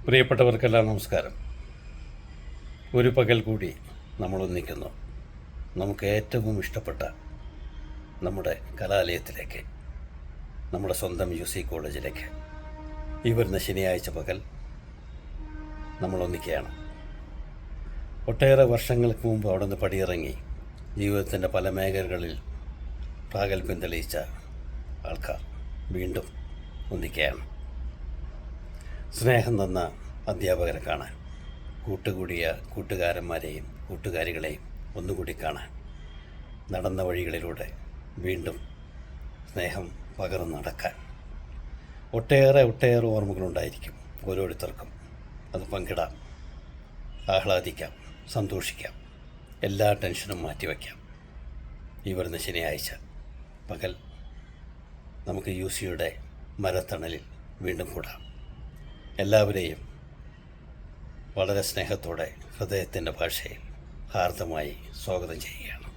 പ്രിയപ്പെട്ടവർക്കെല്ലാം നമസ്കാരം. ഒരു പകൽ കൂടി നമ്മൾ ഒന്നിക്കുന്നു നമുക്ക് ഏറ്റവും ഇഷ്ടപ്പെട്ട നമ്മുടെ കലാലയത്തിലേക്ക്, നമ്മുടെ സ്വന്തം UC കോളേജിലേക്ക്. ഈ വരുന്ന ശനിയാഴ്ച പകൽ നമ്മൾ ഒന്നിക്കുകയാണ്. ഒട്ടേറെ വർഷങ്ങൾക്ക് മുമ്പ് അവിടെ നിന്ന് പടിയിറങ്ങി ജീവിതത്തിൻ്റെ പല മേഖലകളിൽ പ്രാഗൽഭ്യം തെളിയിച്ച ആൾക്കാർ വീണ്ടും ഒന്നിക്കുകയാണ്. സ്നേഹം തന്ന അധ്യാപകരെ കാണാൻ, കൂട്ടുകൂടിയ കൂട്ടുകാരന്മാരെയും കൂട്ടുകാരികളെയും ഒന്നുകൂടി കാണാൻ, നടന്ന വഴികളിലൂടെ വീണ്ടും സ്നേഹം പകർന്ന് നടക്കാൻ ഒട്ടേറെ ഓർമ്മകളുണ്ടായിരിക്കും ഓരോരുത്തർക്കും. അത് പങ്കിടാം, ആഹ്ലാദിക്കാം, സന്തോഷിക്കാം, എല്ലാ ടെൻഷനും മാറ്റിവെക്കാം. ഈ വരുന്ന ശനിയാഴ്ച പകൽ നമുക്ക് UCയുടെ മരത്തണലിൽ വീണ്ടും കൂടാം. എല്ലാവരെയും വളരെ സ്നേഹത്തോടെ ഹൃദയത്തിൻ്റെ ഭാഷയിൽ ഹാർദമായി സ്വാഗതം ചെയ്യുകയാണ്.